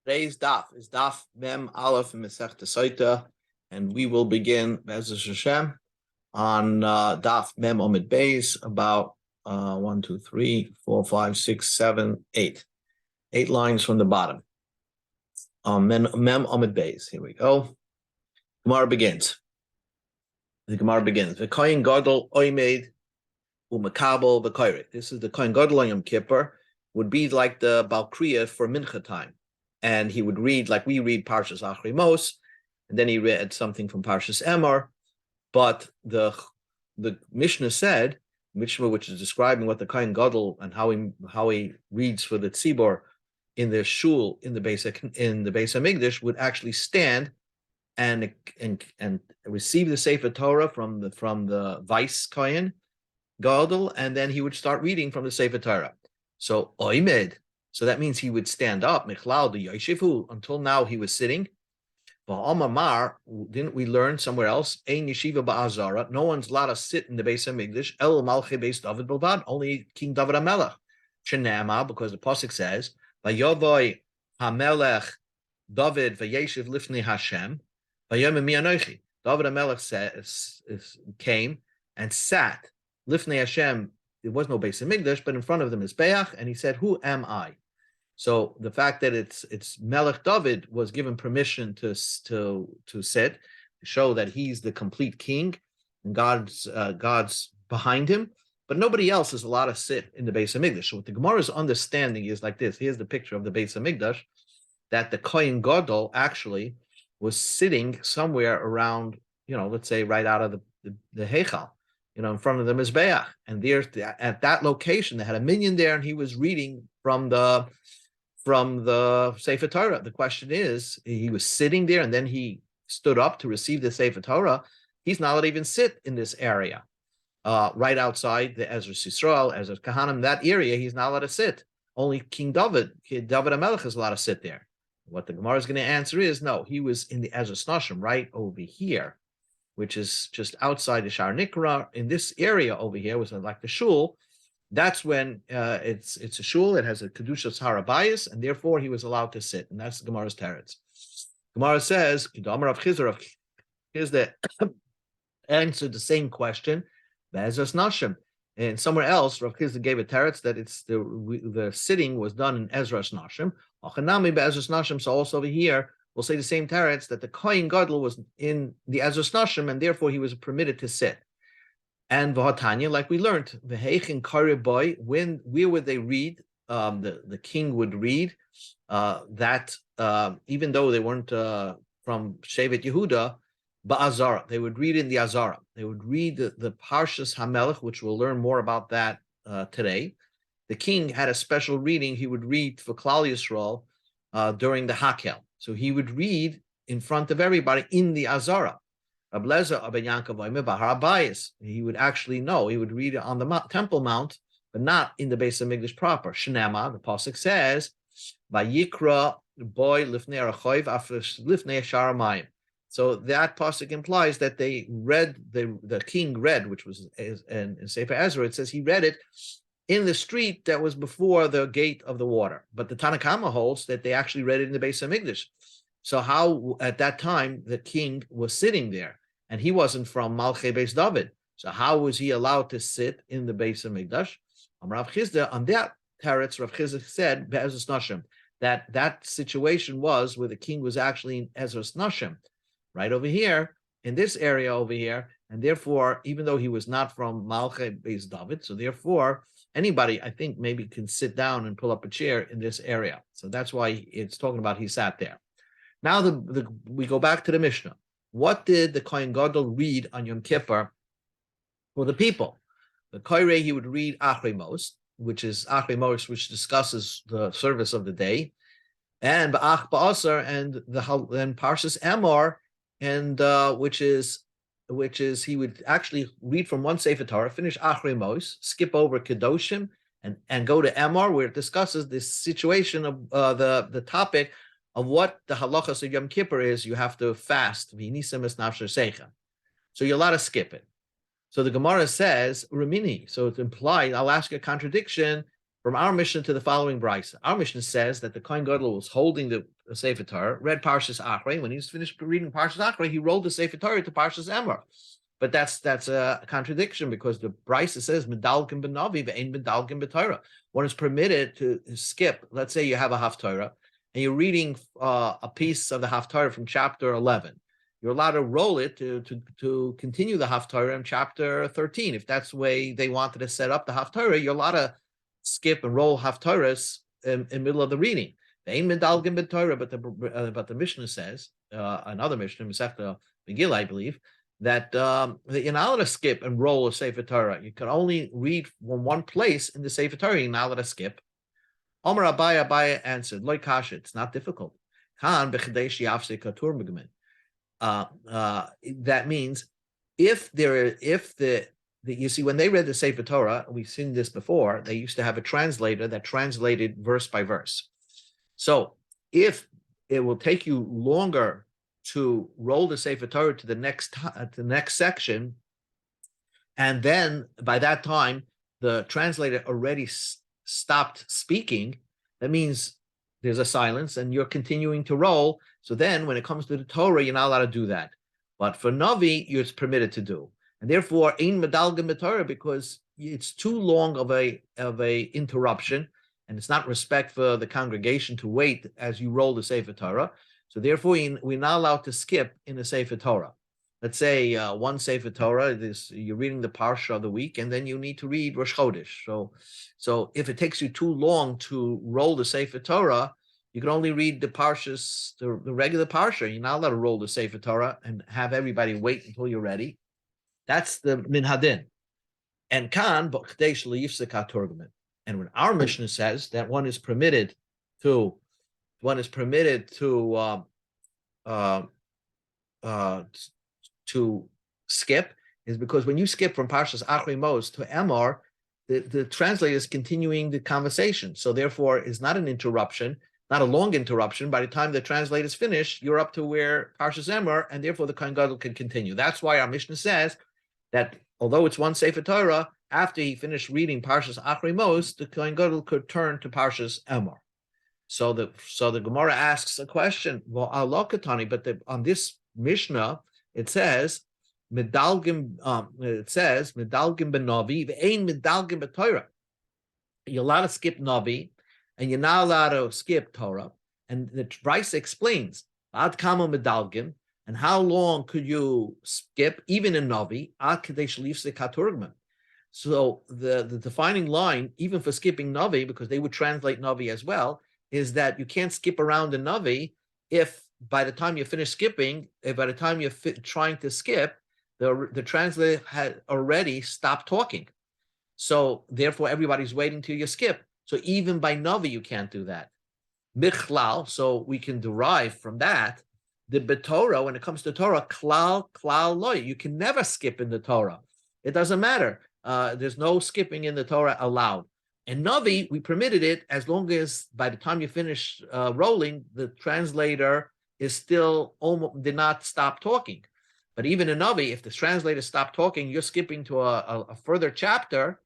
Today's daf is daf mem aleph in Masechta Sotah, and we will begin Be'ezus Hashem on daf mem omid beis about 1, 2, 3, 4, 5, 6, 7, 8. 8 lines from the bottom. Mem omid beis. Here we go. Gemara begins. The Gemara begins. The Kohen Gadol oimed u'makabel b'koyret. This is the Kohen Gadol on Yom Kippur. Would be like the Balkriya for Mincha time. And he would read, like we read Parshas Achri Mos, and then he read something from Parshas Emor. But the Mishnah said, Mishnah, which is describing what the Kohen Gadol and how he reads for the Tzibor in the shul in the Beis Hamikdash, would actually stand and receive the Sefer Torah from the vice Kohen Gadol, and then he would start reading from the Sefer Torah. So oimed. So that means he would stand up, until now he was sitting. Didn't we learn somewhere else? No one's allowed to sit in the Beis Hamikdash. El Malchei Beis David Bilbad, only King David HaMelech. Shenema, because the pasuk says, Vayovoy HaMelech David Vayeshiv Lifnei Hashem, Vayomer Mi Anochi. David HaMelech came and sat Lifnei Hashem. There was no Beis Hamikdash, but in front of the Mizbeach, and he said, "Who am I?" So the fact that it's Melech David was given permission to sit, to show that he's the complete king, and God's behind him, but nobody else is allowed to sit in the Beis Hamikdash. So what the Gemara's understanding is like this. Here's the picture of the Beis Hamikdash, that the Kohen Gadol actually was sitting somewhere around, let's say right out of the Heichal, in front of the Mizbeach, and there at that location they had a minyan there, and he was reading from the Sefer Torah. The question is, he was sitting there, and then he stood up to receive the Sefer Torah. He's not allowed to even sit in this area, right outside the Ezra Yisrael, Ezra Kahanim. That area he's not allowed to sit. Only David HaMelech is allowed to sit there. What the Gemara is going to answer is no. He was in the Ezra Nashim right over here, which is just outside the Shar Nikra. In this area over here was like the shul. That's when it's a shul. It has a Kedushas Harabayas, and therefore he was allowed to sit. And that's the Gemara's teretz. Gemara says, here's the answer the same question, Be'ezras Nashim. And somewhere else, Rav Chizda gave a teretz that it's the sitting was done in Ezras Nashim. Achanami Be'ezras Nashim. So also over here, we'll say the same teretz that the Kohen Gadol was in the Ezras Nashim, and therefore he was permitted to sit. And V'hatanya, like we learned, V'heichin Kariboy, where would they read? The king would read that even though they weren't from Shevet Yehuda, Ba'azara, they would read in the Azara. They would read the Parshas HaMelech, which we'll learn more about that today. The king had a special reading he would read for Klal Yisrael during the Hakel. So he would read in front of everybody in the Azara. He would actually know. He would read it on the Temple Mount, but not in the Beis Hamikdash proper. Shnema, the pasuk says, "Vayikra boy lifnei arachoyv after lifnei sharamayim." So that pasuk implies that they read the king read, which was in Sefer Ezra. It says he read it in the street that was before the gate of the water. But the Tanakama holds that they actually read it in the Beis Hamikdash. So how at that time the king was sitting there, and he wasn't from Malchei Beis David. So how was he allowed to sit in the Beis Hamikdash? Rav Chizda, on that teretz, Rav Chizda said Be'ezras Nashim, that situation was where the king was actually in Ezras Nashim, right over here in this area over here, and therefore, even though he was not from Malchei Beis David, so therefore anybody, I think, maybe can sit down and pull up a chair in this area. So that's why it's talking about he sat there. Now we go back to the Mishnah. What did the Kohen Gadol read on Yom Kippur for the people? The Koirei, he would read Achri Mos, which discusses the service of the day, and Ba'ach Ba'asar, and Parshas Emor, and which is he would actually read from one Sefer Torah, finish Achri Mos, skip over Kedoshim, and go to Emor, where it discusses this situation of the topic of what the halachas of Yom Kippur is. You have to fast. So you're allowed to skip it. So the Gemara says, Ramini. So it's implied, I'll ask you a contradiction. from our Mishnah to the following brisa. Our Mishnah says that the Kohen Gadol was holding the Sefer Torah, read Parshas Achrei. When he was finished reading Parshas Achrei, he rolled the Sefer Torah to Parshas Emor. But that's a contradiction because the brisa says medalgim b'navi ve'ein medalgim b'Torah. One is permitted to skip. Let's say you have a Haftarah and you're reading a piece of the Haftarah from chapter 11. You're allowed to roll it to continue the Haftarah in chapter 13. If that's the way they wanted to set up the Haftarah, you're allowed to skip and roll Haftarahs in middle of the reading. Ve'ein medalgim b'Torah, but the Mishnah says, another Mishnah, Masechta Megillah, I believe, that you're not allowed to skip and roll a Sefer Torah. You can only read from one place in the Sefer Torah. You're not allowed to skip. Omer Abaye answered, Loi kasha, it's not difficult. That means if you see, when they read the Sefer Torah, we've seen this before, they used to have a translator that translated verse by verse. So if it will take you longer to roll the Sefer Torah to the next section, and then by that time the translator already stopped speaking, that means there's a silence and you're continuing to roll. So then when it comes to the Torah, you're not allowed to do that. But for Navi, it's permitted to do. And therefore, ein medalgim b'Torah, because it's too long of a interruption, and it's not respect for the congregation to wait as you roll the Sefer Torah. So therefore, we're not allowed to skip in the Sefer Torah. Let's say one Sefer Torah, you're reading the Parsha of the week, and then you need to read Rosh Chodesh. So if it takes you too long to roll the Sefer Torah, you can only read the Parshas, the regular Parsha. You're not allowed to roll the Sefer Torah and have everybody wait until you're ready. That's the Minhadin. And Kan, B'Kdesh L'Yifsek HaTurgumin. And when our Mishnah says that one is permitted to skip, is because when you skip from Parshas Achrei Mos to Emor, the translator is continuing the conversation. So therefore, it's not an interruption, not a long interruption. By the time the translator is finished, you're up to where Parshas Emor, and therefore the Kohen Gadol can continue. That's why our Mishnah says that although it's one Sefer Torah, after he finished reading Parshas Achrei Mos, the Kohen Gadol could turn to Parshas Emor. So the Gemara asks a question. Well, Alokatani, but on this Mishnah it says medalgim. Medalgim b'Navi ve'ein medalgim b'Torah. You're allowed to skip Navi, and you're not allowed to skip Torah. And the Brisa explains ad kama medalgim, and how long could you skip even in Navi? Ad kadesh lifsek haturgman. So the defining line, even for skipping Navi, because they would translate Navi as well, is that you can't skip around the Navi if by the time you finish skipping, by the time you're trying to skip, the translator had already stopped talking. So therefore, everybody's waiting till you skip. So even by Navi, you can't do that. Michlal, so we can derive from that, the B'Torah, when it comes to Torah, klal loy, you can never skip in the Torah. It doesn't matter. There's no skipping in the Torah allowed. And Navi, we permitted it as long as by the time you finish rolling, the translator is still almost did not stop talking. But even in Navi, if the translator stopped talking, you're skipping to a further chapter,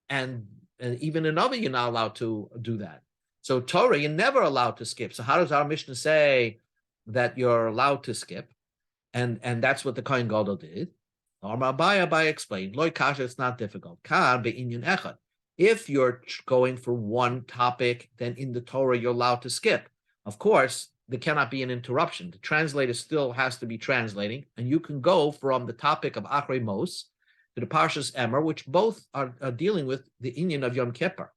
and even in Navi, you're not allowed to do that. So Torah, you're never allowed to skip. So how does our Mishnah say that you're allowed to skip? And that's what the Kohen Gadol did. Abaye explained, Loi kasha, it's not difficult. Kan be'inyan echad. If you're going for one topic, then in the Torah you're allowed to skip. Of course, there cannot be an interruption. The translator still has to be translating, and you can go from the topic of Achrei Mos to the Parshas Emor, which both are dealing with the inyan of Yom Kippur.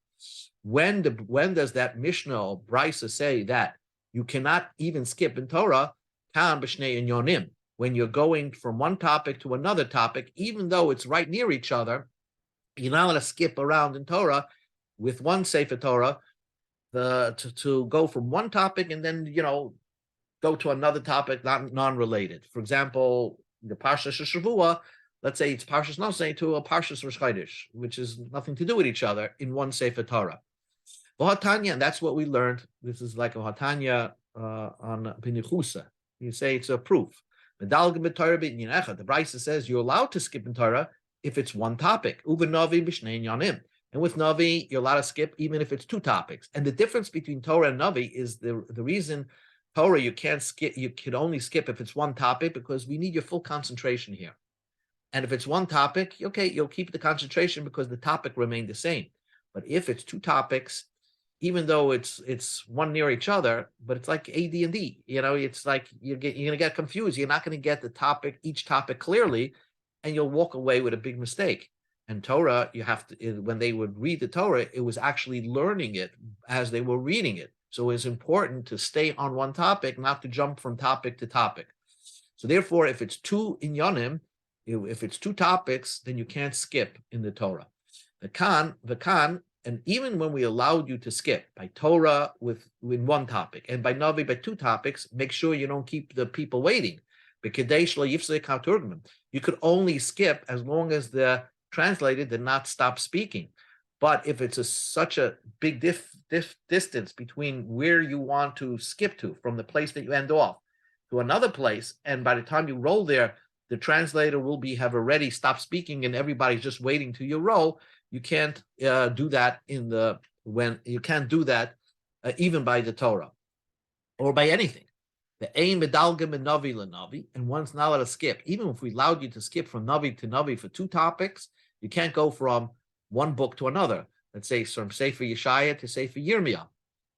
When does that Mishnah or Brisa say that you cannot even skip in Torah? Kan b'shnei inyonim. When you're going from one topic to another topic, even though it's right near each other, you're not going to skip around in Torah with one Sefer Torah to go from one topic and then, go to another topic, non-related. For example, the Parshas Shavua, let's say it's Parshas Nosei to a Parshas Rosh Chodesh, which is nothing to do with each other in one Sefer Torah. V'hatanya, and that's what we learned. This is like a Hatanya on Binichusa. You say it's a proof. The Brisa says you're allowed to skip in Torah if it's one topic. And And with Navi, you're allowed to skip even if it's two topics. And the difference between Torah and Navi is the reason Torah you can't skip, you can only skip if it's one topic, because we need your full concentration here. And if it's one topic, okay, you'll keep the concentration because the topic remained the same. But if it's two topics, even though it's one near each other, but it's like A, D, and D. It's like you're gonna get confused. You're not gonna get each topic clearly, and you'll walk away with a big mistake. And Torah, you have to, when they would read the Torah, it was actually learning it as they were reading it. So it's important to stay on one topic, not to jump from topic to topic. So therefore, if it's two inyanim, if it's two topics, then you can't skip in the Torah. The kan, and even when we allowed you to skip by Torah with one topic and by Navi by two topics, make sure you don't keep the people waiting. You could only skip as long as the translator did not stop speaking. But if it's such a big distance between where you want to skip to from the place that you end off to another place, and by the time you roll there, the translator will have already stopped speaking and everybody's just waiting to your roll. You can't do that even by the Torah or by anything. The aim medalgim and navi lenavi, and one's not allowed to skip. Even if we allowed you to skip from navi to navi for two topics, you can't go from one book to another. Let's say from Sefer Yeshaya to Sefer Yirmiyah.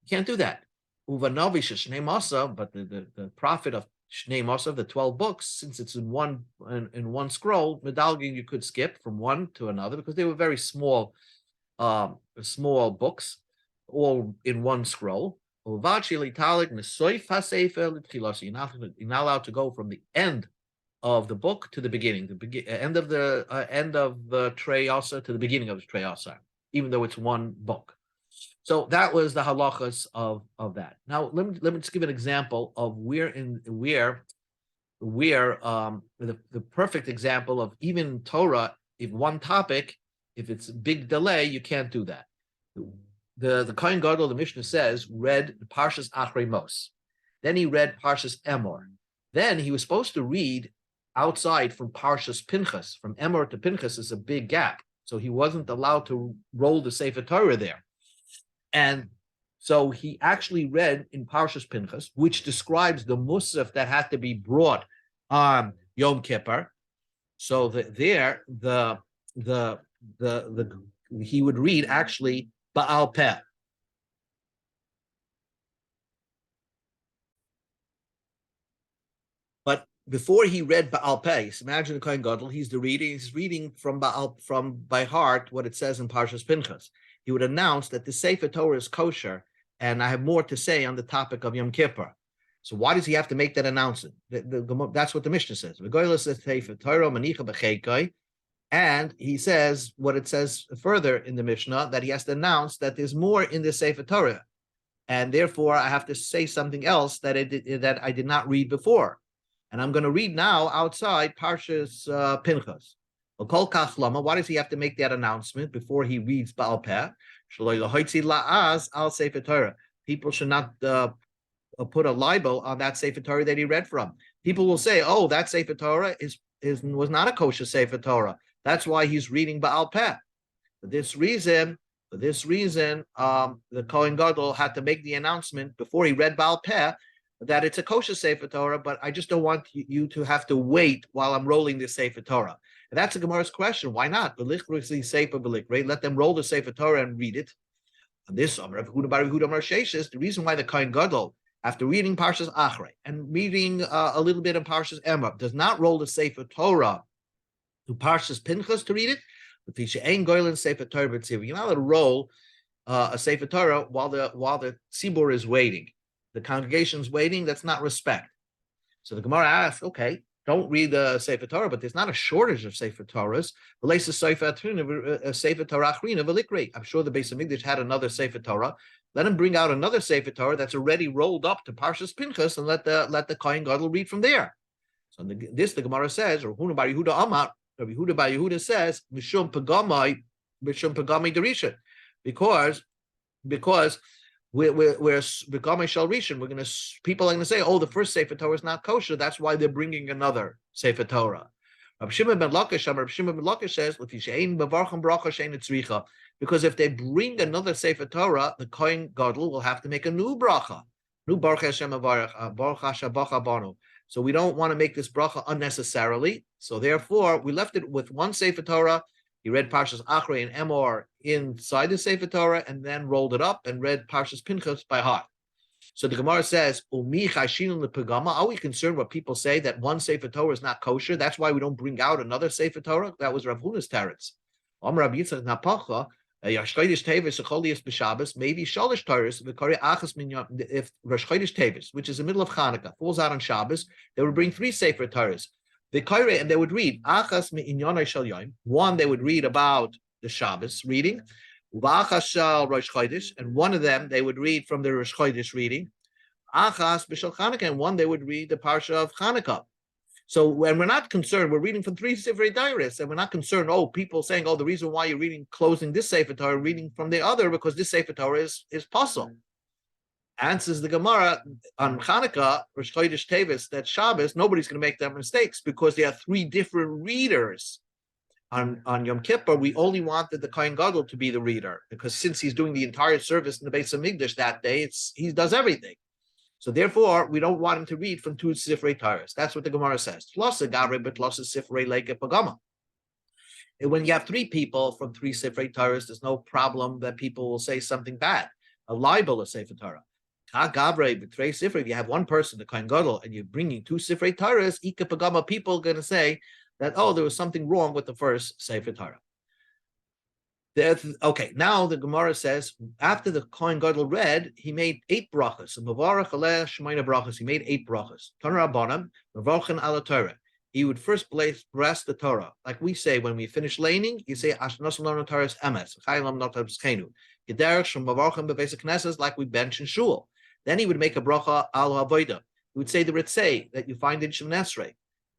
You can't do that. Uva navi sheshnei masa, but the prophet of Shnei Masa, the 12 books, since it's in one scroll, medalgin you could skip from one to another because they were very small books, all in one scroll. You're not allowed to go from the end of the book to the beginning, end of the Trei Asa to the beginning of the Trei Asa, even though it's one book. So that was the halachas of that. Now let me just give an example of the perfect example of even Torah. If one topic, if it's a big delay, you can't do that. The Kohen Gadol, the Mishnah says, read Parshas Achrei Mos. Then he read Parshas Emor. Then he was supposed to read outside from Parshas Pinchas. From Emor to Pinchas is a big gap, so he wasn't allowed to roll the Sefer Torah there. And so he actually read in Parshas Pinchas, which describes the musaf that had to be brought on Yom Kippur. So he would read actually Ba'al Peh. But before he read Ba'al Peh, imagine the Kohen Gadol, he's reading from by heart what it says in Parshas Pinchas. He would announce that the Sefer Torah is kosher, and I have more to say on the topic of Yom Kippur. So why does he have to make that announcement? That's what the Mishnah says. And he says what it says further in the Mishnah, that he has to announce that there's more in the Sefer Torah, and therefore I have to say something else that I did not read before. And I'm going to read now outside Parshas Pinchas. Why does he have to make that announcement before he reads Ba'al Peh? People should not put a libel on that Sefer Torah that he read from. People will say, "Oh, that Sefer Torah was not a kosher Sefer Torah. That's why he's reading Ba'al Peh." For this reason, the Kohen Gadol had to make the announcement before he read Ba'al Peh that it's a kosher Sefer Torah, but I just don't want you to have to wait while I'm rolling the Sefer Torah. And that's a Gemara's question. Why not? Let them roll the Sefer Torah and read it. And this the reason why the Kohen Gadol, after reading Parshas Achrei and reading a little bit of Parshas Emor, does not roll the Sefer Torah to Parshas Pinchas to read it. You're not allowed to roll a Sefer Torah while the tzibur is waiting. The congregation's waiting. That's not respect. So the Gemara asks, okay, don't read the Sefer Torah, but there's not a shortage of Sefer Torahs. I'm sure the Beis Hamikdash had another Sefer Torah. Let him bring out another Sefer Torah that's already rolled up to Parshas Pinchas, and let the Kohen Gadol read from there. So the Gemara says, or Rabbi Yehuda Bar Yehuda says, Mishum Pagamai Derisha, because we're Pagamai Shal Rishon. People are going to say, oh, the first Sefer Torah is not kosher. That's why they're bringing another Sefer Torah. Rabbi Shimon ben Lakish says, Because if they bring another Sefer Torah, the Kohen Gadol will have to make a new bracha. New Baruch Hashem Avarech, Baruch Hashabach Abanu. So we don't want to make this bracha unnecessarily. So therefore, we left it with one Sefer Torah. He read Parshas Achrei and Emor inside the Sefer Torah, and then rolled it up and read Parshas Pinchas by heart. So the Gemara says, are we concerned what people say that one Sefer Torah is not kosher? That's why we don't bring out another Sefer Torah? That was Rav Huna's teretz. Maybe Shalish Torahs, if Rosh Chodesh Tevis, which is the middle of Hanukkah, falls out on Shabbos, they would bring 3 Sefer Torahs. And they would read Achas Mi'inyanai Shel Yom. One, they would read about the Shabbos reading, V'achas Shel Rosh Chodesh, and one of them they would read from the Rosh Chodesh reading, Achas B'Shel Hanukkah, and one they would read the Parsha of Hanukkah. So when we're not concerned, we're reading from 3 Sefer Torahs, and we're not concerned, people saying, the reason why you're reading, closing this Sefer Torah, reading from the other, because this Sefer Torah is possible. Answers the Gemara, on Hanukkah, Rosh Chodesh Tevis, that Shabbos, nobody's going to make that mistakes, because there are 3 different readers. On Yom Kippur, we only wanted the Kohen Gadol to be the reader, because since he's doing the entire service in the Beis Hamikdash that day, he does everything. So therefore, we don't want him to read from 2 Sifrei Torahs. That's what the Gemara says. And when you have 3 people from 3 Sifrei Torahs, there's no problem that people will say something bad. A libel of Sefer Torah. If you have one person, the Kohen Gadol, and you're bringing 2 Sifrei Torahs, Ika Pagama, people are going to say that, there was something wrong with the first Sefer Torah. Okay, now the Gemara says, after the Kohen Gadol read, he made 8 brachas. He made 8 brachas. He would first bless the Torah. Like we say when we finish laning, you say, like we bench in shul. Then he would make a bracha al havodah. He would say the ritzei that you find in Shemon Esrei.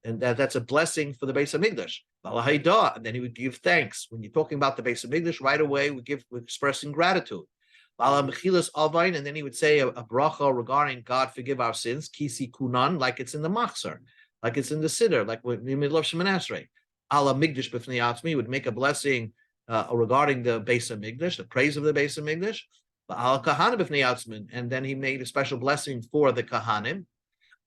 And that's a blessing for the Beis Hamikdash. And then he would give thanks. When you're talking about the Beis Hamikdash, right away we're expressing gratitude. And then he would say a bracha regarding God forgive our sins, kisi kunan, like it's in the machzor, like it's in the siddur, like in the middle of Shemon Esrei. Ala migdash b'fnei atzmi, would make a blessing regarding the Beis Hamikdash, the praise of the Beis Hamikdash. Ala kahana b'fnei atzmin, and then he made a special blessing for the kahanim.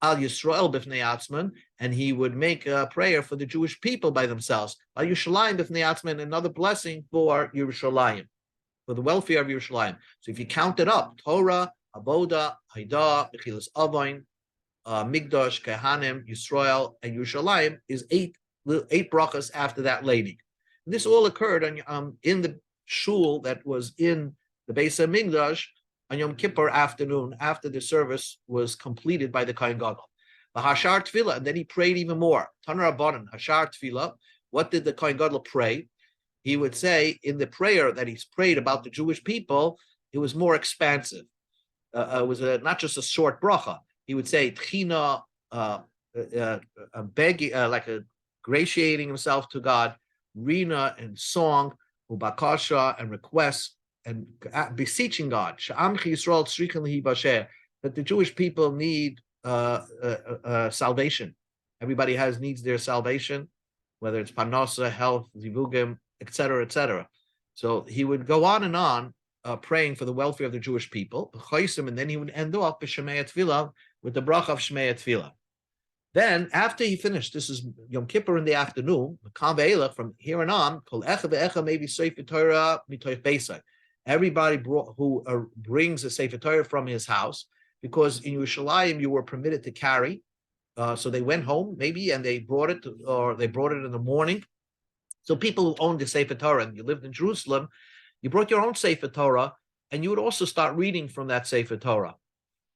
Al Yisrael b'fnei atzman, and he would make a prayer for the Jewish people by themselves. Al Yerushalayim b'fnei atzman, another blessing for Yerushalayim, for the welfare of Yerushalayim. So if you count it up, Torah, Avoda, Haidah, Mechilas Avain, Migdash, Kehanim, Yisrael, and Yerushalayim is 8 brachas after that lady. And this all occurred in the shul that was in the Beis Hamikdash on Yom Kippur afternoon, after the service was completed by the Kohen Gadol. The Hashar Tefillah, and then he prayed even more. Tanar Rabbanan, Hashar Tefillah. What did the Kohen Gadol pray? He would say in the prayer that he's prayed about the Jewish people, it was more expansive. It was not just a short bracha. He would say Tchina, begging, like gratiating himself to God, Rina and song, Ubakasha and requests, and beseeching God, that the Jewish people need salvation. Everybody needs their salvation, whether it's parnasa, health, zivugim, etc., etc. So he would go on, praying for the welfare of the Jewish people, and then he would end up with the bracha of Shmei Tefillah. Then, after he finished, this is Yom Kippur in the afternoon, from here on, everybody who brings a Sefer Torah from his house, because in Yerushalayim you were permitted to carry. So they went home maybe and they brought it, or they brought it in the morning. So people who owned the Sefer Torah and you lived in Jerusalem, you brought your own Sefer Torah, and you would also start reading from that Sefer Torah.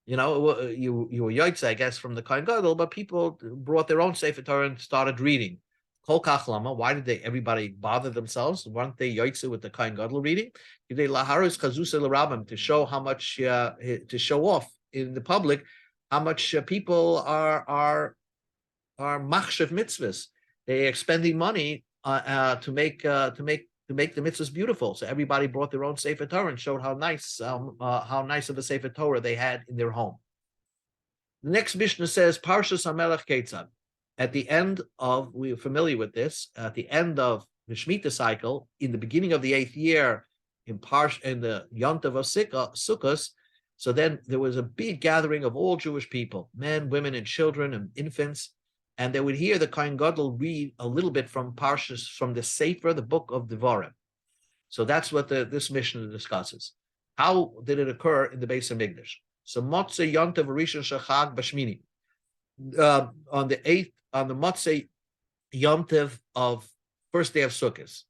You were Yotze, I guess, from the Kohen Gadol, but people brought their own Sefer Torah and started reading. Kol kach lama, why did everybody bother themselves? Weren't they Yotze with the Kohen Gadol reading? To show how much, to show off in the public how much people are machshav mitzvahs. They are spending money to make the mitzvahs beautiful. So everybody brought their own Sefer Torah and showed how nice of a Sefer Torah they had in their home. The next Mishnah says, Parshas HaMelech Ketzad. At the end of, we're familiar with this, at the end of the Shemitah cycle, in the beginning of the 8th year, in the Yontav of Sukkos. So then there was a big gathering of all Jewish people, men, women, and children and infants, and they would hear the Kohen Gadol read a little bit from Parshas, from the Sefer, the book of Devarim. So that's what this mission discusses. How did it occur in the Beis Hamikdash? So Motzei Yontav Rishon Shachag Bashmini. On the Motzei Yontav of first day of Sukkot,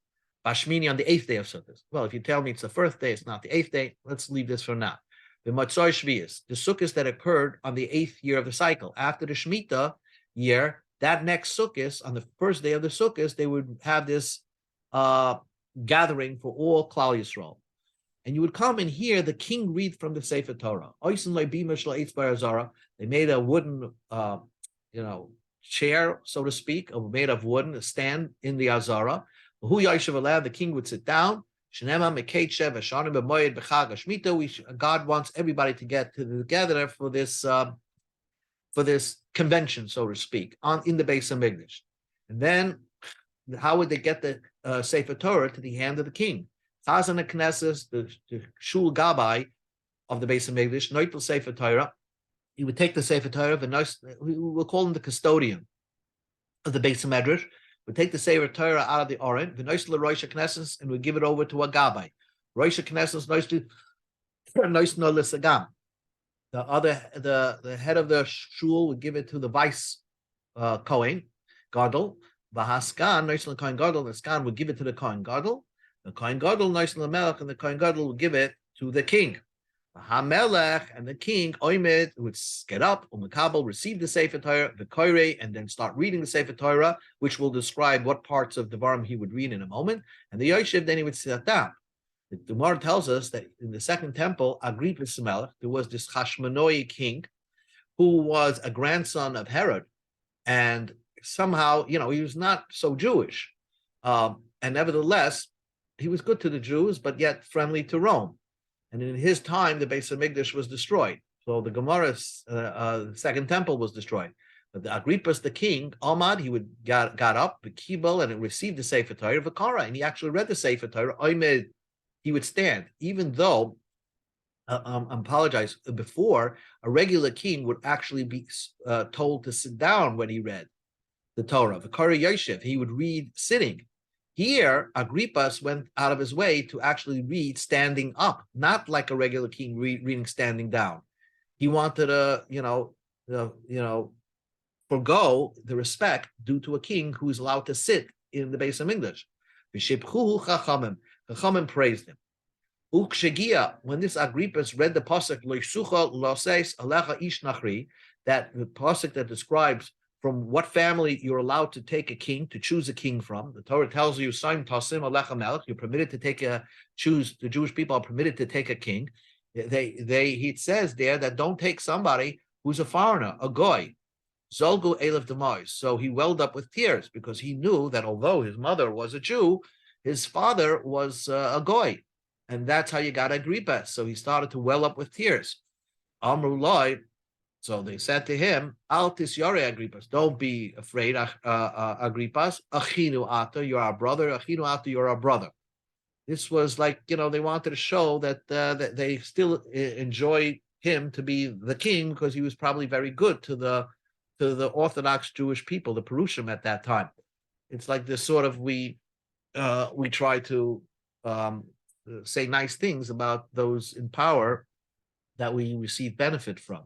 Bashmini on the 8th day of Sukkot. Well, if you tell me it's the first day, it's not the 8th day. Let's leave this for now. The Matzoi Shvius, the Sukkot that occurred on the 8th year of the cycle after the Shemitah year. That next Sukkot, on the first day of the Sukkot, they would have this gathering for all Klal Yisrael. And you would come and hear the king read from the Sefer Torah. They made a wooden, chair, so to speak, made of wooden, a stand in the Azara. The king would sit down. God wants everybody to get together for this convention, so to speak, in the Beis Hamikdash. And then, how would they get the Sefer Torah to the hand of the king? Chazan HaKnesses, the Shul Gabbai of the Beis Hamikdash, Noitel Sefer Torah. He would take the Sefer Torah, we'll call him the custodian of the Beis Hamikdash, would take the Sefer Torah out of the Oren, Noitel Rosh HaKnesses, and would give it over to a Gabbai. Rosh HaKnesses, Noitel L'Sagam. The head of the shul would give it to the vice Kohen Gadol. V'Haskan, Noitel Kohen Gadol, the Skan would give it to the Kohen Gadol. The Kohen Gadol, Noitel L'Melech, and the Kohen Gadol would give it to the king. HaMelech and the king, Oimed, would get up, Umekabel, receive the Sefer Torah, the Koire, and then start reading the Sefer Torah, which will describe what parts of Devarim he would read in a moment. And the Yoshev, then he would sit down. The Gemara tells us that in the second temple, Agrippus Melech, there was this Hashmonoi king who was a grandson of Herod. And somehow, he was not so Jewish. And nevertheless, he was good to the Jews, but yet friendly to Rome. And in his time, the Beis Hamikdash was destroyed. So the Gemara's second temple was destroyed. But the Agrippus, the king, Ahmad, he would got up, the Kibel, and received the Sefer Torah, Vakara, and he actually read the Sefer Torah. Ahmed, he would stand, even though, I apologize, before, a regular king would actually be told to sit down when he read the Torah. Vakara Yoshev, he would read sitting. Here, Agrippus went out of his way to actually read standing up, not like a regular king reading standing down. He wanted to, forgo the respect due to a king who is allowed to sit in the Beis Hamikdash. Chachamim praised him. When this Agrippus read the pasuk Loisucha Loses Alecha Ish Nachri, that the pasuk that describes from what family you're allowed to take a king, to choose a king from. The Torah tells you, Saim Tasim Alecha Melech, you're permitted to the Jewish people are permitted to take a king. He says there that don't take somebody who's a foreigner, a goy. Zolgu Elef Demois. So he welled up with tears because he knew that although his mother was a Jew, his father was a goy. And that's how you got Agrippa. So he started to well up with tears. Amru Loi. So they said to him, Al tisyare Agrippas, don't be afraid, Agrippas. Achinu ata, you're our brother. Achinu ata, you're our brother. This was like, they wanted to show that they still enjoy him to be the king because he was probably very good to the Orthodox Jewish people, the Perushim at that time. It's like this sort of, we try to say nice things about those in power that we receive benefit from.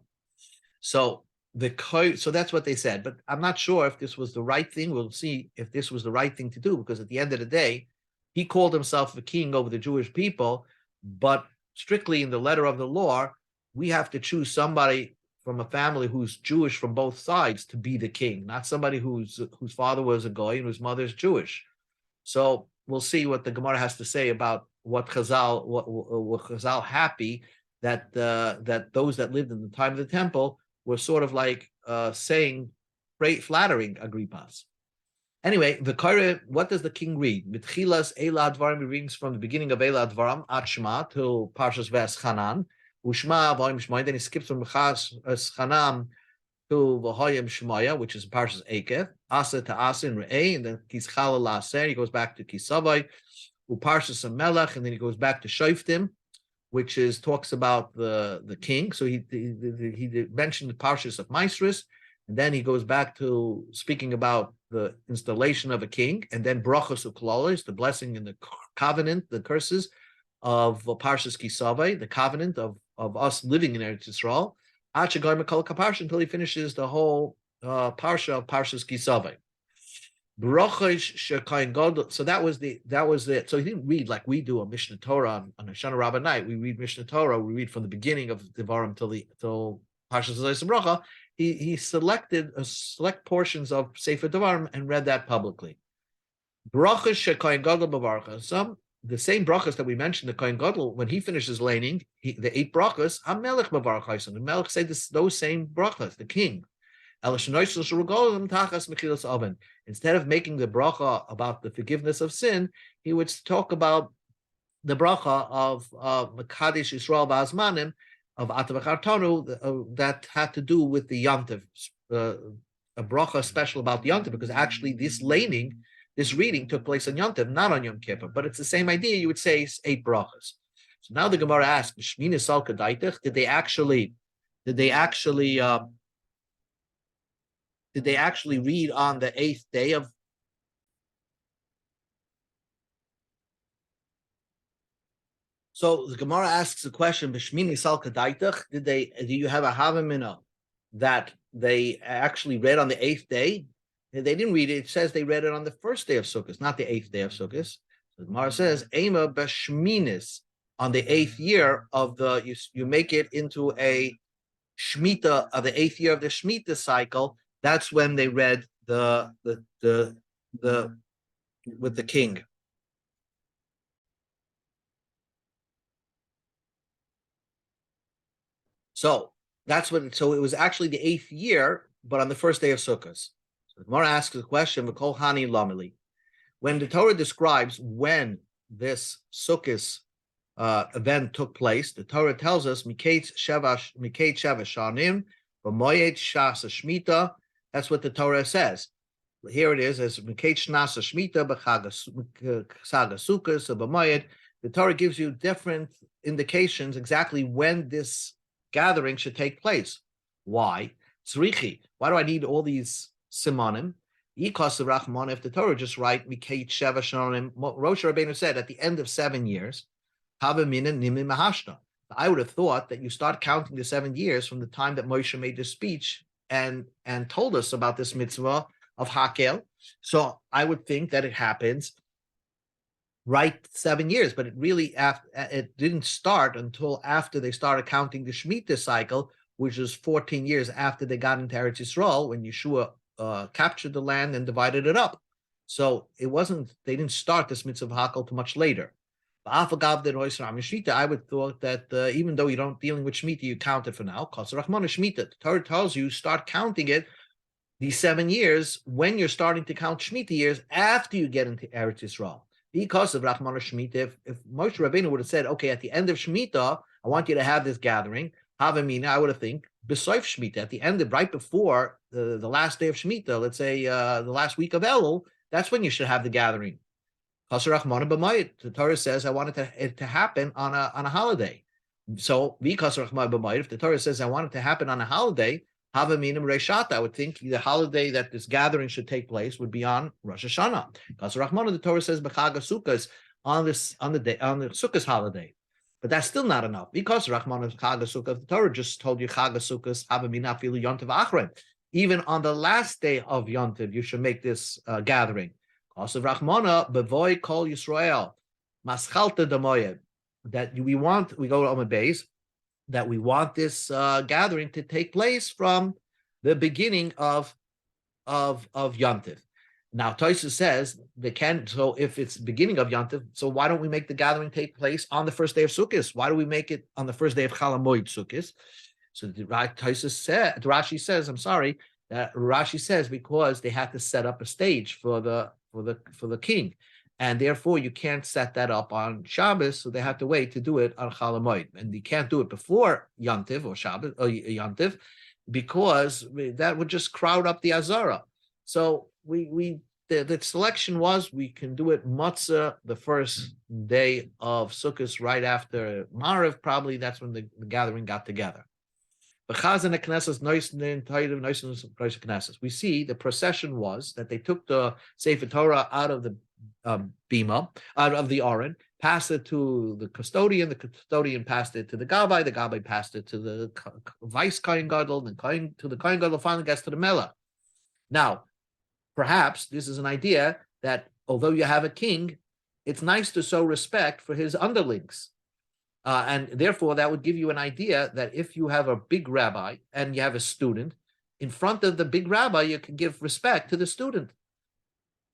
So that's what they said, but I'm not sure if this was the right thing. We'll see if this was the right thing to do, because at the end of the day, he called himself a king over the Jewish people, but strictly in the letter of the law, we have to choose somebody from a family who's Jewish from both sides to be the king, not somebody whose father was a goy and whose mother's Jewish. So we'll see what the Gemara has to say about what Chazal happy that those that lived in the time of the temple were sort of like flattering Agrippas. Anyway, what does the king read? Mitchilas Eila Advarim, he reads from the beginning of Eila Advarim, Atshma, till Parshas V'Eschanan. Ushma V'Hoyim Shmaya, then he skips from Eschanan to V'Hoyim Shmaya, which is Parshas Ekev, Asa to Asa in Re'eh, and then Kischala Laser, he goes back to Kisavai. Uparshas Melech, and then he goes back to Shoftim, which is talks about the king. So he mentioned the Parshas of Maasros, and then he goes back to speaking about the installation of a king, and then Brachos Uklolos, the blessing and the covenant, the curses of Parshas Kisavai, the covenant of us living in Eretz Yisrael, until he finishes the whole parsha of Parshas Kisavai. So that was it. So he didn't read like we do a Mishnah Torah on a Shana Rabbah night. We read Mishnah Torah. We read from the beginning of Devarim till Parshas Zayis Bracha. He selected select portions of Sefer Devarim and read that publicly. Brachas shekohen gadol b'varchas. The same brachas that we mentioned, the Kohen Gadol, when he finishes laning, the 8 brachas, HaMelech b'varchas. The Melech said those same brachas, the king. Instead of making the bracha about the forgiveness of sin, he would talk about the bracha of Mekadesh Yisrael V'Azmanim, of Atav V'Chartanu, that had to do with the Yantiv, a bracha special about the Yantiv, because actually this reading took place on Yantiv, not on Yom Kippur, but it's the same idea. You would say 8 brachas. So now the Gemara asks, Shmini Sal Kadaitich, did they actually read on the 8th day of? So the Gemara asks the question: B'shmini sal kadaitach. Do you have a havamina that they actually read on the 8th day? They didn't read it. It says they read it on the 1st day of Sukkot, not the 8th day of Sukkot. So the Gemara says, "Ema b'shminis," on the 8th year of the. You make it into a Shemitah of the 8th year of the Shemitah cycle. That's when they read the with the king. So that's what. So it was actually the 8th year, but on the 1st day of Sukkot. So the Gemara asks the question: "V'kol hani lameli." When the Torah describes when this Sukkot event took place, the Torah tells us Miketz Sheva Shanim B'Moyed Shas Shmita. That's what the Torah says. Here it is as Miketz Shnas Shmita B'Chag Sukkos B'Moyed. The Torah gives you different indications exactly when this gathering should take place. Why? Tzrichi. Why do I need all these simonim? Yikos Rachman, if the Torah just write Miketz Sheva Shanim, Rosh Rabbeinu said at the end of 7 years, Havamina Nimin Mahashna. I would have thought that you start counting the 7 years from the time that Moshe made the speech and told us about this mitzvah of Hakel. So I would think that it happens right 7 years, but it didn't start until after they started counting the Shemitah cycle, which was 14 years after they got into Eretz Yisrael, when Yeshua captured the land and divided it up. So they didn't start this mitzvah of Hakel too much later. I would thought that even though you don't dealing with Shemitah, you count it for now. The Torah tells you start counting it these 7 years when you're starting to count Shemitah years after you get into Eretz Yisrael. Because of Rahman Shemitah, if Moshe Rabbeinu would have said, okay, at the end of Shemitah, I want you to have this gathering, Havamina, I would have think, B'soif Shemitah, at the end of, right before the last day of Shemitah, let's say the last week of Elul, that's when you should have the gathering. The Torah says I want it to happen on a holiday. So if the Torah says I want it to happen on a holiday, Havaminim Reshat, I would think the holiday that this gathering should take place would be on Rosh Hashanah. The Torah says B'chag Sukkos on the Sukkos holiday. But that's still not enough. Because Rahman of Chag Sukkos, the Torah just told you Chag Sukkos Havamina Afilu Yontiv Achron. Even on the last day of Yontiv, you should make this gathering. Also, Rachmana, Bevoy Kol Yisrael, Maschalta Demoyed, that we go to Amud Beis, that we want this gathering to take place from the beginning of Yontiv. Now, Tosfos says they can. So, if it's beginning of Yontiv, so why don't we make the gathering take place on the 1st day of Sukkot? Why do we make it on the 1st day of Chalamoid Sukkot? So, Rashi says because they had to set up a stage for the king, and therefore you can't set that up on Shabbos, so they have to wait to do it on Chol Hamoed, and you can't do it before Yontiv or Shabbos or Yontiv because that would just crowd up the Azara. So we the selection was we can do it matzah the first day of Sukkot right after Mariv. Probably that's when the gathering got together. We see the procession was that they took the Sefer Torah out of the bima, out of the Aron, passed it to the custodian passed it to the Gabbai passed it to the vice Kohen Gadol, and to the Kohen Gadol finally gets to the Melech. Now, perhaps this is an idea that although you have a king, it's nice to show respect for his underlings. And therefore, that would give you an idea that if you have a big rabbi and you have a student, in front of the big rabbi, you can give respect to the student.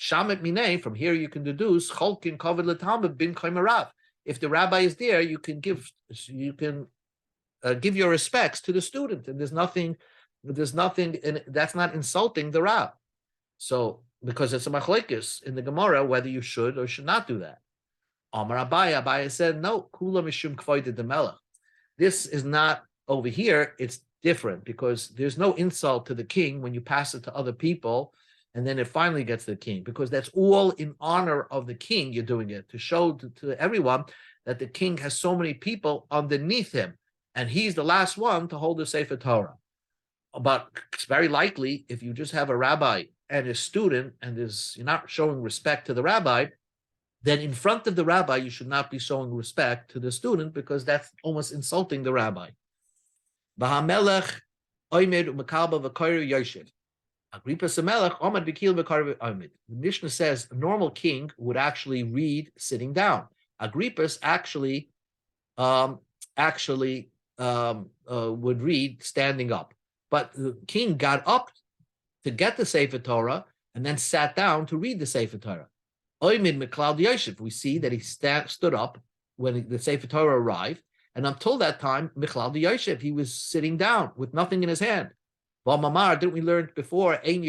Shamet minei, from here you can deduce, cholkin kavod l'talmud bin kaimarav. If the rabbi is there, you can give your respects to the student, and there's nothing, and that's not insulting the rab. So, because it's a machlekes in the Gemara whether you should or should not do that. Amar Abaya said, no, kula mishum kvoid de melech. This is not over here, it's different because there's no insult to the king when you pass it to other people and then it finally gets to the king, because that's all in honor of the king. You're doing it to show to everyone that the king has so many people underneath him and he's the last one to hold the Sefer Torah. But it's very likely if you just have a rabbi and a student and you're not showing respect to the rabbi, then in front of the rabbi, you should not be showing respect to the student because that's almost insulting the rabbi. The Mishnah says a normal king would actually read sitting down. Agrippas actually would read standing up. But the king got up to get the Sefer Torah and then sat down to read the Sefer Torah. We see that he stood up when the Sefer Torah arrived, and until that time, he was sitting down with nothing in his hand. Didn't we learn before? Didn't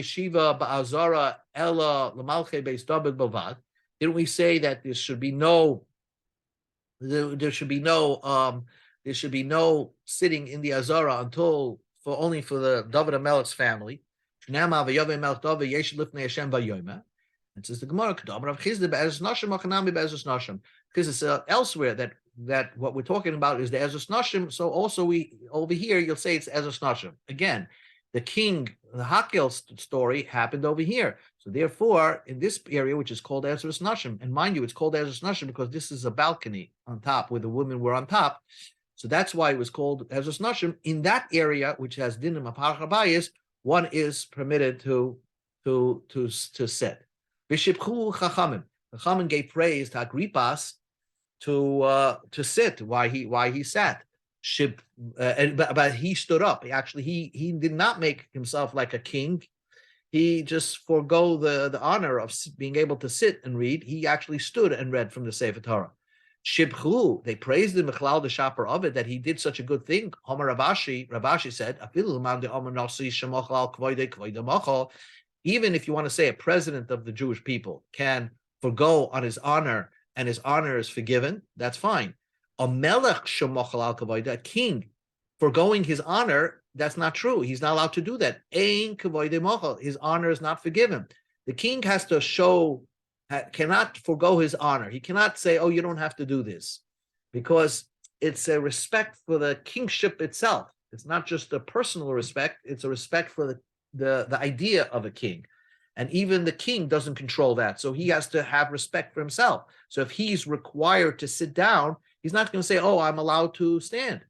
we say that there should be no sitting in the Azara only for the David HaMelech's family. It says the Gemara, because it's elsewhere that what we're talking about is the Ezras Nashim. So also over here you'll say it's Ezras Nashim. Again, the Hakel story happened over here. So therefore, in this area, which is called Ezras Nashim, and mind you, it's called Ezras Nashim because this is a balcony on top where the women were on top. So that's why it was called Ezras Nashim. In that area, which has dinim apar chabayis, one is permitted to sit. V'shibchu chachamim. Chachamim gave praise to Agrippas to sit. Why he sat. But he stood up. He did not make himself like a king. He just forego the honor of being able to sit and read. He actually stood and read from the Sefer Torah. Shibchu, they praised him, Mechlal the Shaper of it, that he did such a good thing. Homer Rabashi said, even if you want to say a president of the Jewish people can forgo on his honor and his honor is forgiven, that's fine. A melech shemochal al kavoda, a king forgoing his honor, that's not true. He's not allowed to do that. Ein kavoda mochal, his honor is not forgiven. The king has to cannot forgo his honor. He cannot say, oh, you don't have to do this, because it's a respect for the kingship itself. It's not just a personal respect, it's a respect for the idea of a king. And even the king doesn't control that. So he has to have respect for himself. So if he's required to sit down, he's not going to say, oh, I'm allowed to stand.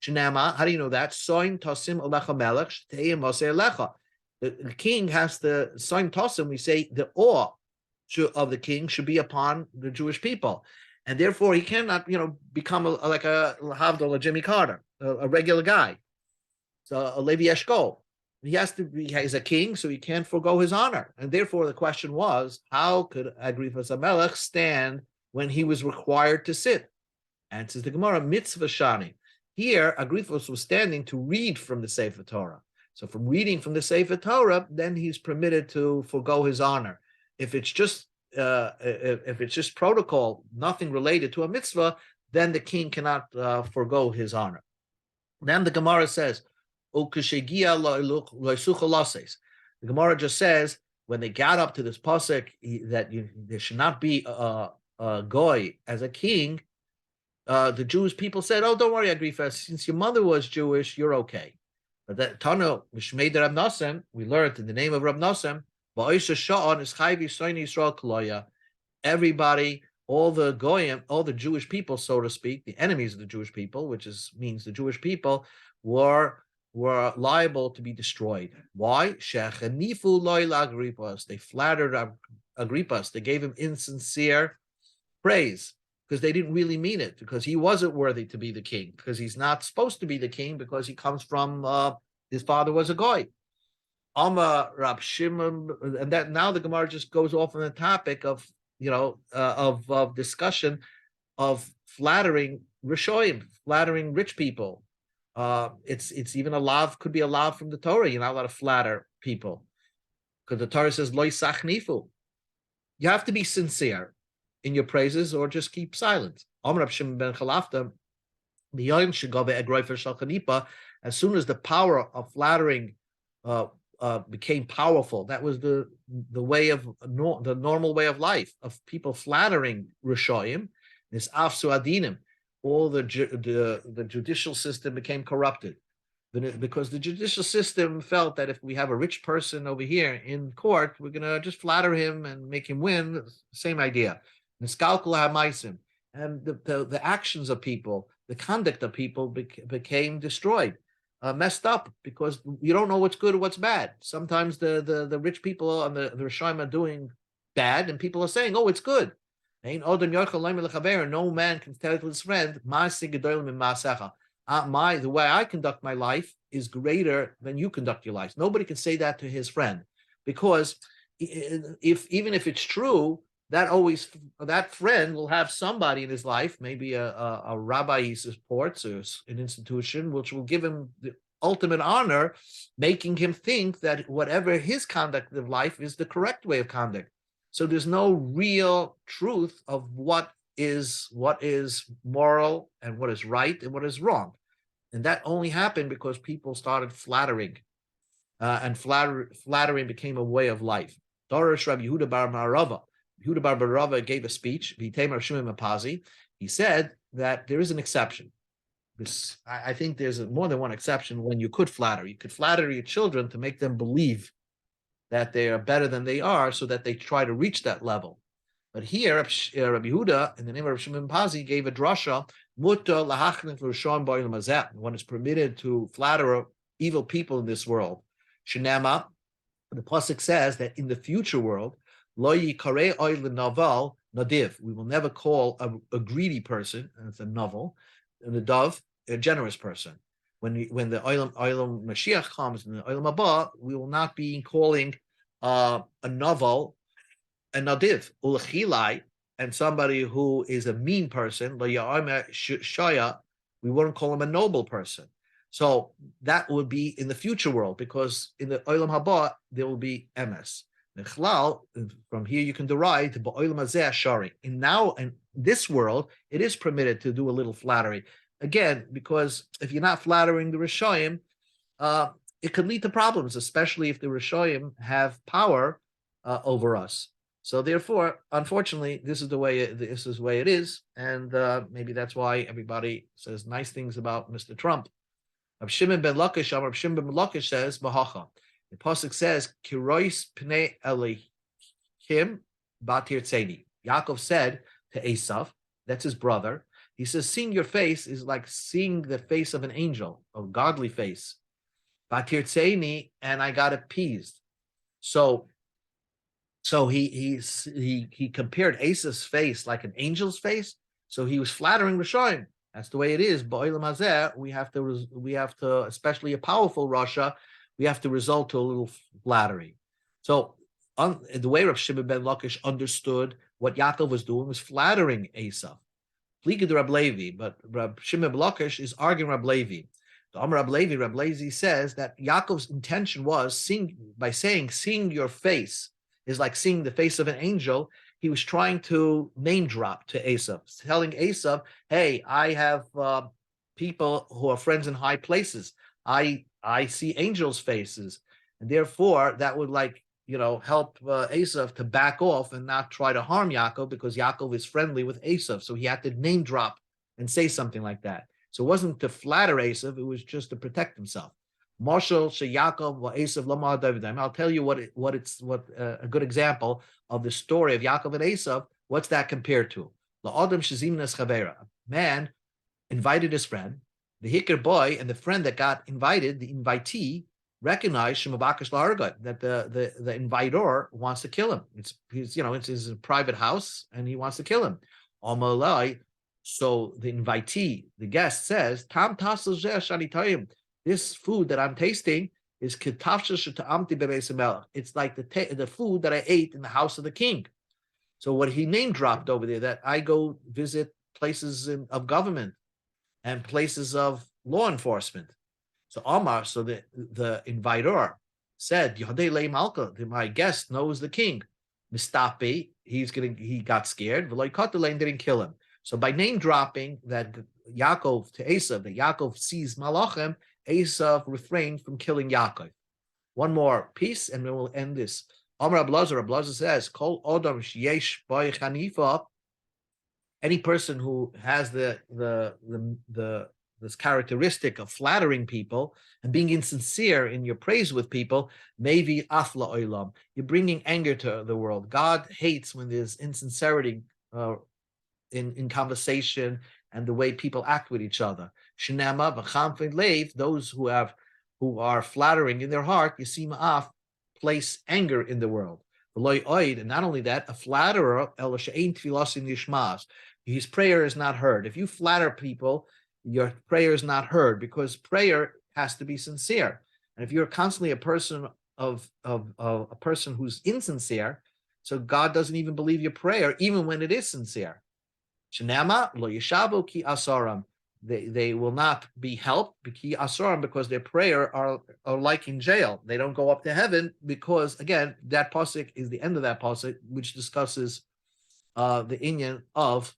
Shinama, how do you know that? Soin tosim alecha melech, shteim oseh alecha. The king has the soin tosim, we say the awe of the king should be upon the Jewish people. And therefore he cannot, become like a Havdol, a Jimmy Carter, a regular guy. So a Levi Eshkol. He's a king, so he can't forego his honor. And therefore the question was, how could Agrippas HaMelech stand when he was required to sit? And says the Gemara, mitzvah shani. Here, Agrippas was standing to read from the Sefer Torah. So from reading from the Sefer Torah, then he's permitted to forego his honor. If it's just protocol, nothing related to a mitzvah, then the king cannot forego his honor. Then the Gemara says, the Gemara just says when they got up to this pasuk that there should not be a goy as a king, the Jewish people said, "Oh, don't worry, Agripa. Since your mother was Jewish, you're okay." But that Tano Mishmei Rab Nosem, we learned in the name of Rab Nosem, Ba'isha Sha'on is Chayv Yisrael Yisrael Koloya. Everybody, all the goyim, all the Jewish people, so to speak, the enemies of the Jewish people, which means the Jewish people, were liable to be destroyed. Why? Shechanifu loyla Agrippas. They flattered Agrippas. They gave him insincere praise because they didn't really mean it, because he wasn't worthy to be the king, because he's not supposed to be the king, because he comes from his father was a goy. Amma Rab Shimon, and that now the Gemara just goes off on the topic of of discussion of flattering Rishoyim, flattering rich people. It's even a lav, could be a lav from the Torah. You're not allowed to flatter people, because the Torah says loy sachnifu. You have to be sincere in your praises, or just keep silent. Amar Rab Shimon ben Chalafta, the yoim shegave egroifer shalchanipa. As soon as the power of flattering became powerful, that was the way of the normal way of life of people flattering Rishoyim. This afsu adinim, all the judicial system became corrupted, because the judicial system felt that if we have a rich person over here in court, we're gonna just flatter him and make him win. Same idea. And the actions of people, the conduct of people became destroyed, messed up, because you don't know what's good or what's bad. Sometimes the rich people on the Rishonim are doing bad, and people are saying, "Oh, it's good." No man can tell to his friend, the way I conduct my life is greater than you conduct your life. Nobody can say that to his friend, because even if it's true, that friend will have somebody in his life, maybe a rabbi he supports, or an institution, which will give him the ultimate honor, making him think that whatever his conduct of life is the correct way of conduct. So there's no real truth of what is moral and what is right and what is wrong. And that only happened because people started flattering, and flattering became a way of life. Dorish Rabbi Yehuda bar Marava. Yehuda bar Marava gave a speech. He said that there is an exception. I think there's more than one exception when you could flatter. You could flatter your children to make them believe that they are better than they are, so that they try to reach that level. But here, Rabbi Yehuda, in the name of Rabbi Shimon Pazi, gave a drasha, when it's permitted to flatter evil people in this world. Shenema, the pasuk says that in the future world, lo yikarei oy lenaval nadiv, we will never call a greedy person, and it's a novel, and a dove, a generous person. When the Olam Mashiach comes in the Olam Haba, we will not be calling a novel a nadiv, ulachilai, and somebody who is a mean person, we wouldn't call him a noble person. So that would be in the future world, because in the Olam Haba there will be emes. From here you can derive the Olam Hazeh Shari. And now in this world, it is permitted to do a little flattery. Again, because if you're not flattering the Rishoyim, it could lead to problems, especially if the Rishoyim have power over us. So therefore, unfortunately, this is the way it is, and maybe that's why everybody says nice things about Mr. Trump. Rab Shimon ben Lakish says, "Bahacha." The pasuk says, "Kirois pnei Elohim batir tzeni." Yaakov said to Esav, that's his brother. He says, "Seeing your face is like seeing the face of an angel, a godly face. Batir tzeni, and I got appeased." So he compared Esav's face like an angel's face. So he was flattering Rishoyim. That's the way it is. Ba'olam hazeh, we have to, especially a powerful Rasha, we have to resort to a little flattery. So the way Rab Shimon ben Lakish understood what Yaakov was doing was flattering Esav. Pliga de Rab Levi, but Rab Shimon ben Lakish is arguing Rab Levi. The Amar Rab Levi says that Yaakov's intention was seeing your face is like seeing the face of an angel. He was trying to name drop to Esav, telling Esav, "Hey, I have people who are friends in high places. I see angels' faces, and therefore that would like help Esav to back off and not try to harm Yaakov, because Yaakov is friendly with Esav. So he had to name drop and say something like that. So it wasn't to flatter Esav, it was just to protect himself. Marshal Yaakov Esav Lamar David. I'll tell you what a good example of the story of Yaakov and Esav. What's that compared to? The Adam Shazimnas Chavera. Man invited his friend, the Hikr boy, and the friend that got invited, the invitee, recognized Shemabakash Lahargat, that the inviter wants to kill him. It's his private house and he wants to kill him. Amalai. So the invitee, the guest, says, Tam tasel shani. This food that I'm tasting is it's like the food that I ate in the house of the king. So what he name dropped over there, that I go visit places of government and places of law enforcement. So Omar, so the inviter said, Malka, my guest knows the king. Mistapi, he got scared. Veloy didn't kill him. So by name dropping that Yaakov to Esav, that Yaakov sees Malachim, Esav refrained from killing Yaakov. One more piece, and then we'll end this. Omar Ablazer says, Kol Odom Sheyesh Boy Chanifa. Any person who has this characteristic of flattering people and being insincere in your praise with people, maybe afla oilam. You're bringing anger to the world. God hates when there's insincerity in conversation and the way people act with each other. Shinama v'chamfin leiv, those who are flattering in their heart, yisima af, place anger in the world. And not only that, a flatterer, his prayer is not heard. If you flatter people, your prayer is not heard, because prayer has to be sincere. And if you're constantly a person of a person who's insincere, so God doesn't even believe your prayer, even when it is sincere. Shenama lo yeshabu ki asaram. They will not be helped because their prayer are like in jail. They don't go up to heaven, because again, that pasuk is the end of that pasuk, which discusses the inyan of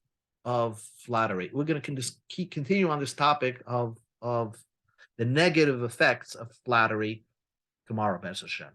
flattery. We're going to continue on this topic of the negative effects of flattery tomorrow, B'ez Hashem.